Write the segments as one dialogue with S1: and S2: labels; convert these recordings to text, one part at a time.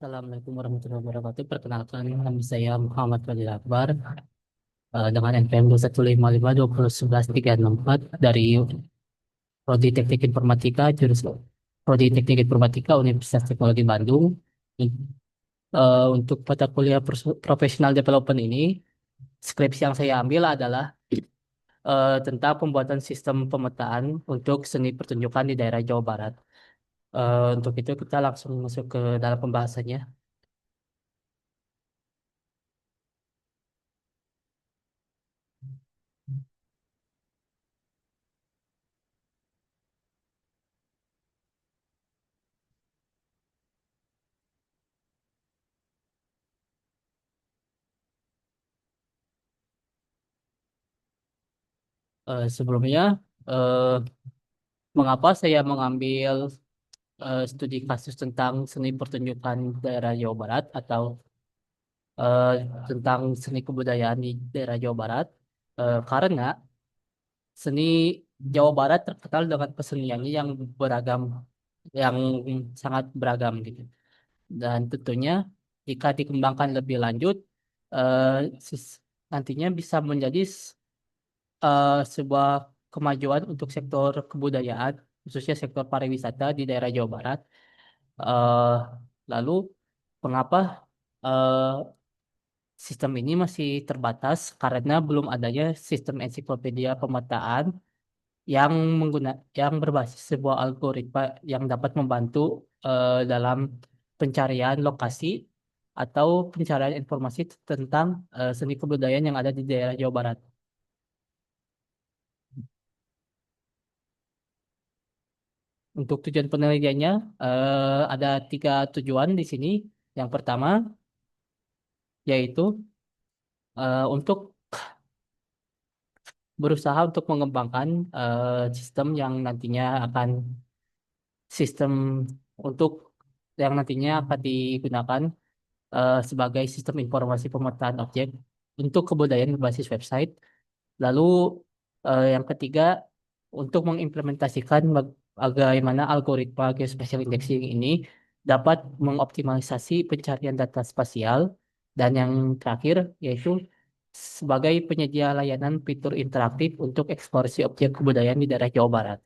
S1: Assalamualaikum warahmatullahi wabarakatuh. Perkenalkan, nama saya Muhammad Fadil Akbar dengan NPM 215521134 dari Prodi Teknik Informatika, Prodi Teknik Informatika Universitas Teknologi Bandung. Untuk mata kuliah Professional Development ini, skripsi yang saya ambil adalah tentang pembuatan sistem pemetaan untuk seni pertunjukan di daerah Jawa Barat. Untuk itu kita langsung masuk ke dalam pembahasannya. Sebelumnya, eh, mengapa saya mengambil studi kasus tentang seni pertunjukan daerah Jawa Barat atau eh, tentang seni kebudayaan di daerah Jawa Barat? Karena seni Jawa Barat terkenal dengan keseniannya yang beragam, yang sangat beragam gitu. Dan tentunya jika dikembangkan lebih lanjut, eh, nantinya bisa menjadi sebuah kemajuan untuk sektor kebudayaan, khususnya sektor pariwisata di daerah Jawa Barat. Eh, Lalu, mengapa eh, sistem ini masih terbatas? Karena belum adanya sistem ensiklopedia pemetaan yang yang berbasis sebuah algoritma yang dapat membantu dalam pencarian lokasi atau pencarian informasi tentang seni kebudayaan yang ada di daerah Jawa Barat. Untuk tujuan penelitiannya ada tiga tujuan di sini. Yang pertama yaitu untuk berusaha untuk mengembangkan sistem yang nantinya akan sistem untuk yang nantinya akan digunakan sebagai sistem informasi pemetaan objek untuk kebudayaan berbasis website. Lalu yang ketiga untuk mengimplementasikan bagaimana algoritma geospatial indexing ini dapat mengoptimalisasi pencarian data spasial, dan yang terakhir yaitu sebagai penyedia layanan fitur interaktif untuk eksplorasi objek kebudayaan di daerah Jawa Barat.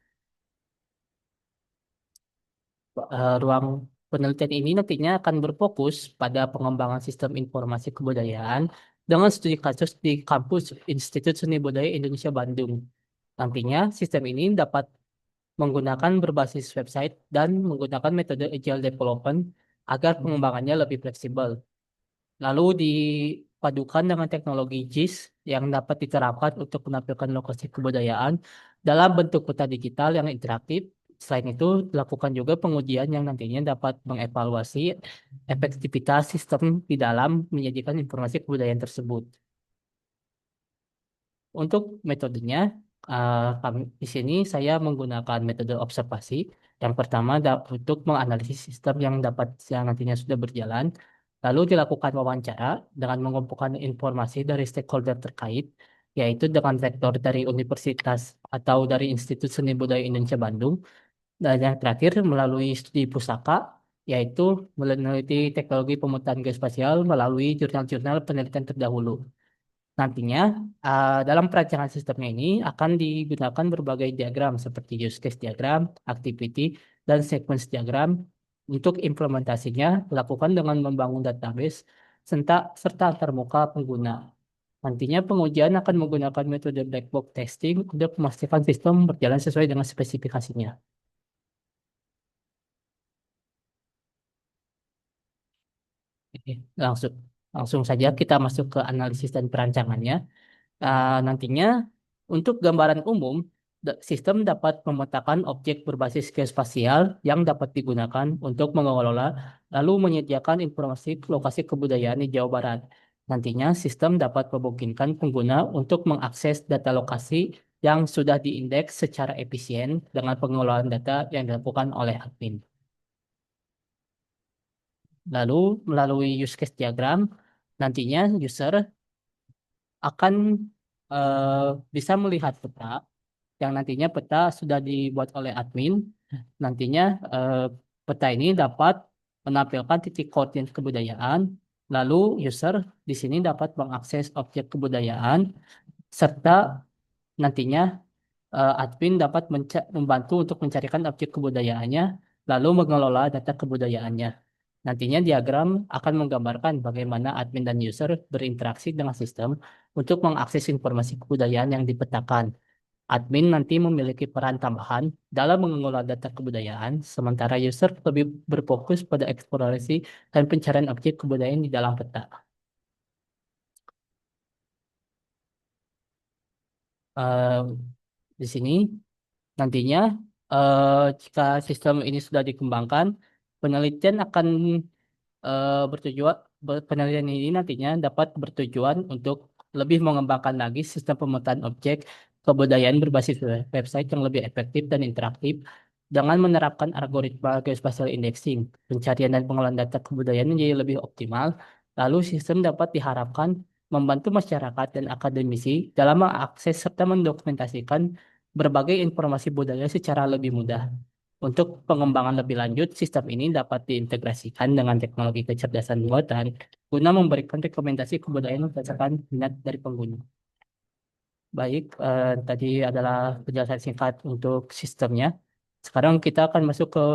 S1: Ruang penelitian ini nantinya akan berfokus pada pengembangan sistem informasi kebudayaan dengan studi kasus di kampus Institut Seni Budaya Indonesia Bandung. Nantinya sistem ini dapat menggunakan berbasis website dan menggunakan metode agile development agar pengembangannya lebih fleksibel. Lalu dipadukan dengan teknologi JIS yang dapat diterapkan untuk menampilkan lokasi kebudayaan dalam bentuk peta digital yang interaktif. Selain itu, dilakukan juga pengujian yang nantinya dapat mengevaluasi efektivitas sistem di dalam menyajikan informasi kebudayaan tersebut. Untuk metodenya, kami di sini saya menggunakan metode observasi. Yang pertama untuk menganalisis sistem yang nantinya sudah berjalan, lalu dilakukan wawancara dengan mengumpulkan informasi dari stakeholder terkait, yaitu dengan rektor dari universitas atau dari Institut Seni Budaya Indonesia Bandung, dan yang terakhir melalui studi pusaka, yaitu meneliti teknologi pemetaan geospasial melalui jurnal-jurnal penelitian terdahulu. Nantinya, dalam perancangan sistemnya ini akan digunakan berbagai diagram seperti use case diagram, activity, dan sequence diagram. Untuk implementasinya dilakukan dengan membangun database serta antarmuka pengguna. Nantinya pengujian akan menggunakan metode black box testing untuk memastikan sistem berjalan sesuai dengan spesifikasinya. Oke, langsung saja kita masuk ke analisis dan perancangannya. Nantinya untuk gambaran umum, sistem dapat memetakan objek berbasis geospasial yang dapat digunakan untuk mengelola lalu menyediakan informasi lokasi kebudayaan di Jawa Barat. Nantinya sistem dapat memungkinkan pengguna untuk mengakses data lokasi yang sudah diindeks secara efisien dengan pengelolaan data yang dilakukan oleh admin. Lalu melalui use case diagram, nantinya user akan eh, bisa melihat peta yang nantinya peta sudah dibuat oleh admin. Nantinya peta ini dapat menampilkan titik koordinat kebudayaan. Lalu user di sini dapat mengakses objek kebudayaan serta nantinya admin dapat membantu untuk mencarikan objek kebudayaannya, lalu mengelola data kebudayaannya. Nantinya diagram akan menggambarkan bagaimana admin dan user berinteraksi dengan sistem untuk mengakses informasi kebudayaan yang dipetakan. Admin nanti memiliki peran tambahan dalam mengelola data kebudayaan, sementara user lebih berfokus pada eksplorasi dan pencarian objek kebudayaan di dalam peta. Eh, di sini nantinya, jika sistem ini sudah dikembangkan, penelitian akan penelitian ini nantinya dapat bertujuan untuk lebih mengembangkan lagi sistem pemetaan objek kebudayaan berbasis website yang lebih efektif dan interaktif dengan menerapkan algoritma geospatial indexing. Pencarian dan pengelolaan data kebudayaan menjadi lebih optimal, lalu sistem dapat diharapkan membantu masyarakat dan akademisi dalam mengakses serta mendokumentasikan berbagai informasi budaya secara lebih mudah. Untuk pengembangan lebih lanjut, sistem ini dapat diintegrasikan dengan teknologi kecerdasan buatan guna memberikan rekomendasi kebudayaan berdasarkan minat dari pengguna. Baik, tadi adalah penjelasan singkat untuk sistemnya. Sekarang kita akan masuk ke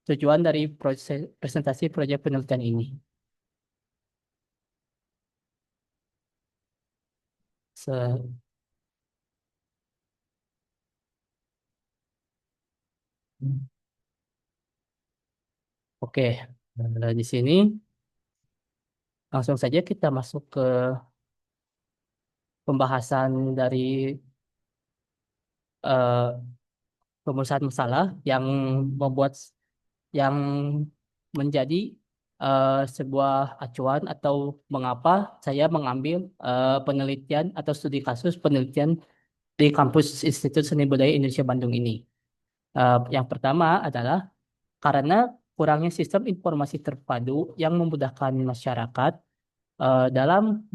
S1: tujuan dari proses presentasi proyek penelitian ini. Se- Oke, di sini langsung saja kita masuk ke pembahasan dari eh, pemecahan masalah yang membuat yang menjadi sebuah acuan atau mengapa saya mengambil penelitian atau studi kasus penelitian di kampus Institut Seni Budaya Indonesia Bandung ini. Yang pertama adalah karena kurangnya sistem informasi terpadu yang memudahkan masyarakat dalam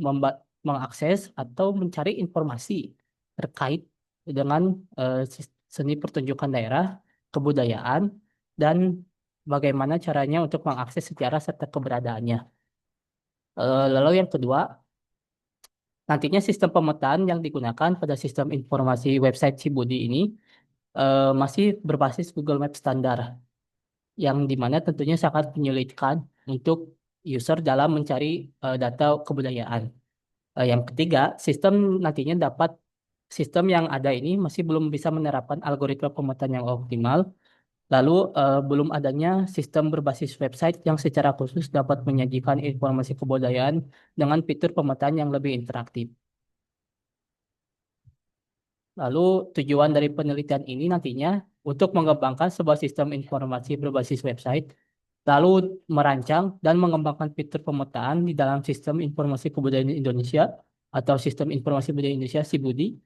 S1: mengakses atau mencari informasi terkait dengan seni pertunjukan daerah, kebudayaan, dan bagaimana caranya untuk mengakses sejarah serta keberadaannya. Lalu yang kedua, nantinya sistem pemetaan yang digunakan pada sistem informasi website Cibudi ini masih berbasis Google Maps standar, yang dimana tentunya sangat menyulitkan untuk user dalam mencari data kebudayaan. Yang ketiga, nantinya dapat sistem yang ada ini masih belum bisa menerapkan algoritma pemetaan yang optimal. Lalu belum adanya sistem berbasis website yang secara khusus dapat menyajikan informasi kebudayaan dengan fitur pemetaan yang lebih interaktif. Lalu tujuan dari penelitian ini nantinya untuk mengembangkan sebuah sistem informasi berbasis website, lalu merancang dan mengembangkan fitur pemetaan di dalam sistem informasi kebudayaan Indonesia atau sistem informasi budaya Indonesia SIBUDI.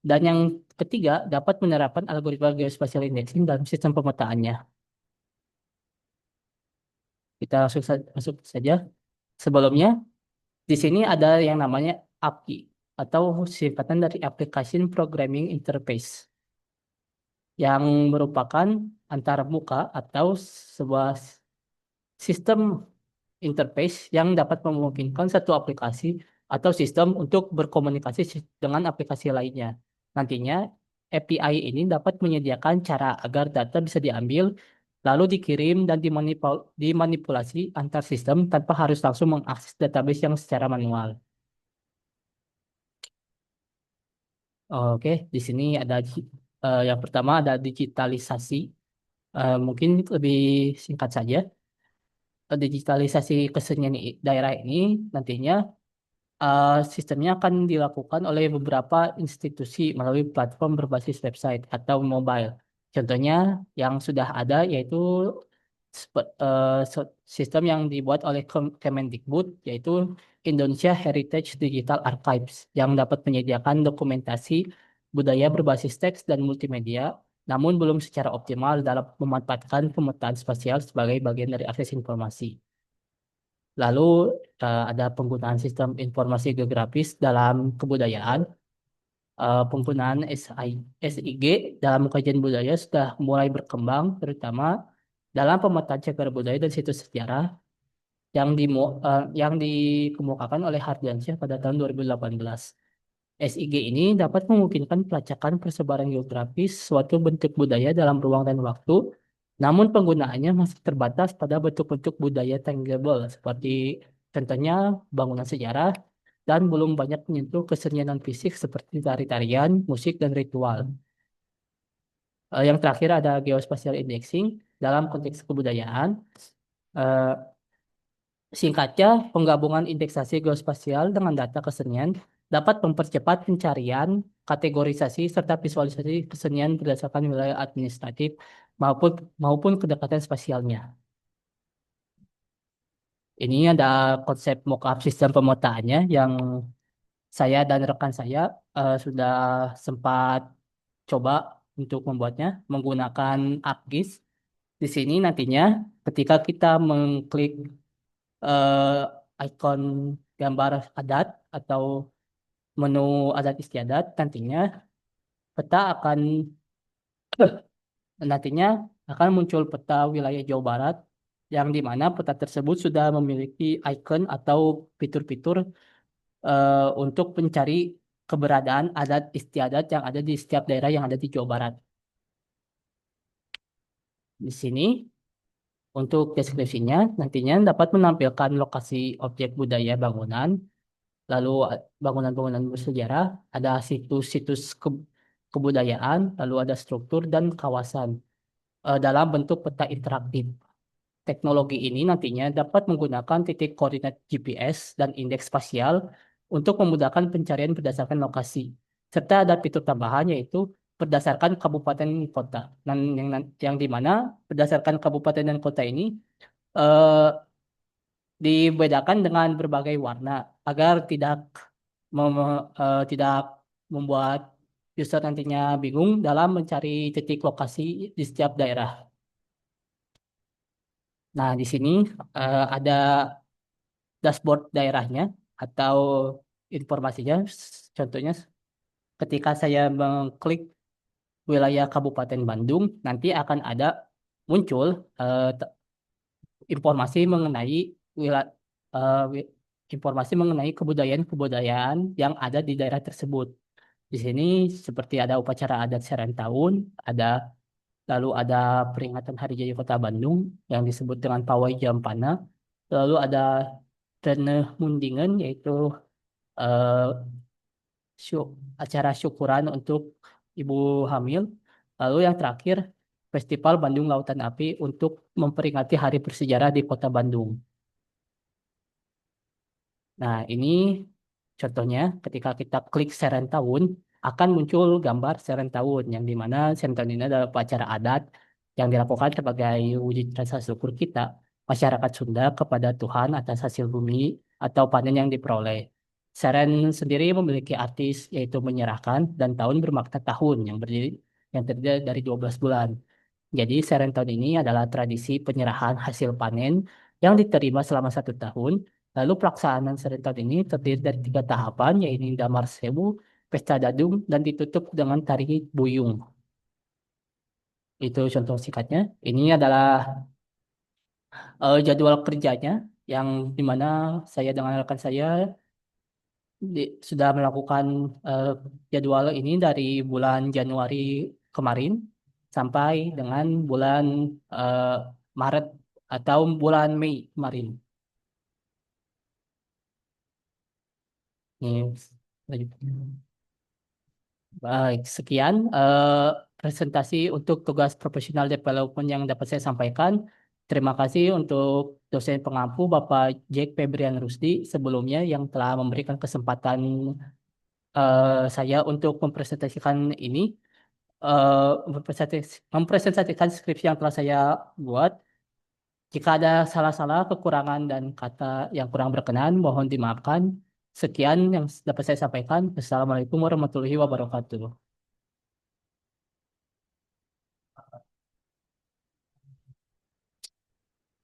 S1: Dan yang ketiga, dapat menerapkan algoritma geospatial indexing dalam sistem pemetaannya. Kita langsung masuk saja. Sebelumnya, di sini ada yang namanya API atau singkatan dari Application Programming Interface yang merupakan antarmuka atau sebuah sistem interface yang dapat memungkinkan satu aplikasi atau sistem untuk berkomunikasi dengan aplikasi lainnya. Nantinya, API ini dapat menyediakan cara agar data bisa diambil, lalu dikirim dan dimanipulasi antar sistem tanpa harus langsung mengakses database yang secara manual. Oke, di sini ada yang pertama ada digitalisasi. Mungkin lebih singkat saja. Digitalisasi kesenian daerah ini nantinya sistemnya akan dilakukan oleh beberapa institusi melalui platform berbasis website atau mobile. Contohnya yang sudah ada yaitu sistem yang dibuat oleh Kemendikbud, yaitu Indonesia Heritage Digital Archives, yang dapat menyediakan dokumentasi budaya berbasis teks dan multimedia, namun belum secara optimal dalam memanfaatkan pemetaan spasial sebagai bagian dari akses informasi. Lalu ada penggunaan sistem informasi geografis dalam kebudayaan. Penggunaan SIG dalam kajian budaya sudah mulai berkembang, terutama dalam pemetaan cagar budaya dan situs sejarah yang dikemukakan oleh Hardiansyah pada tahun 2018. SIG ini dapat memungkinkan pelacakan persebaran geografis suatu bentuk budaya dalam ruang dan waktu, namun penggunaannya masih terbatas pada bentuk-bentuk budaya tangible seperti contohnya bangunan sejarah dan belum banyak menyentuh kesenian non-fisik seperti tari-tarian, musik, dan ritual. Yang terakhir ada geospatial indexing dalam konteks kebudayaan. Eh, Singkatnya, penggabungan indeksasi geospasial dengan data kesenian dapat mempercepat pencarian, kategorisasi, serta visualisasi kesenian berdasarkan wilayah administratif maupun maupun kedekatan spasialnya. Ini ada konsep mockup sistem pemetaannya yang saya dan rekan saya sudah sempat coba untuk membuatnya menggunakan ArcGIS. Di sini nantinya ketika kita mengklik ikon gambar adat atau menu adat istiadat, peta akan nantinya akan muncul peta wilayah Jawa Barat yang di mana peta tersebut sudah memiliki ikon atau fitur-fitur untuk mencari keberadaan adat istiadat yang ada di setiap daerah yang ada di Jawa Barat. Di sini untuk deskripsinya nantinya dapat menampilkan lokasi objek budaya bangunan, lalu bangunan-bangunan bersejarah, ada situs-situs kebudayaan, lalu ada struktur dan kawasan dalam bentuk peta interaktif. Teknologi ini nantinya dapat menggunakan titik koordinat GPS dan indeks spasial untuk memudahkan pencarian berdasarkan lokasi. Serta ada fitur tambahan yaitu berdasarkan kabupaten kota. Dan yang di mana berdasarkan kabupaten dan kota ini eh, dibedakan dengan berbagai warna agar tidak membuat user nantinya bingung dalam mencari titik lokasi di setiap daerah. Nah, di sini ada dashboard daerahnya atau informasinya. Contohnya, ketika saya mengklik wilayah Kabupaten Bandung, nanti akan ada muncul informasi mengenai wilayah informasi mengenai kebudayaan-kebudayaan yang ada di daerah tersebut. Di sini seperti ada upacara adat Serentahun, tahun, ada lalu ada peringatan Hari Jadi Kota Bandung yang disebut dengan Pawai Jampana, lalu ada Reneh Mundingan yaitu eh, acara syukuran untuk ibu hamil, lalu yang terakhir Festival Bandung Lautan Api untuk memperingati hari bersejarah di Kota Bandung. Nah, ini contohnya ketika kita klik Serentahun akan muncul gambar Serentahun yang di mana Serentahun ini adalah upacara adat yang dilakukan sebagai wujud rasa syukur kita masyarakat Sunda kepada Tuhan atas hasil bumi atau panen yang diperoleh. Seren sendiri memiliki artis yaitu menyerahkan dan tahun bermakna tahun yang terdiri dari 12 bulan. Jadi serentakun ini adalah tradisi penyerahan hasil panen yang diterima selama 1 tahun. Lalu pelaksanaan serentakun ini terdiri dari 3 tahapan, yaitu Damar Sewu, Pesta Dadung, dan ditutup dengan tari Buyung. Itu contoh singkatnya. Ini adalah jadwal kerjanya yang dimana saya dengan rekan saya sudah melakukan eh, jadwal ini dari bulan Januari kemarin sampai dengan bulan eh, Maret atau bulan Mei kemarin. Ini lanjut. Baik, sekian presentasi untuk tugas professional development yang dapat saya sampaikan. Terima kasih untuk dosen pengampu Bapak Jack Febrian Rusdi sebelumnya yang telah memberikan kesempatan saya untuk mempresentasikan ini, mempresentasikan skripsi yang telah saya buat. Jika ada salah-salah, kekurangan dan kata yang kurang berkenan, mohon dimaafkan. Sekian yang dapat saya sampaikan. Assalamualaikum warahmatullahi wabarakatuh.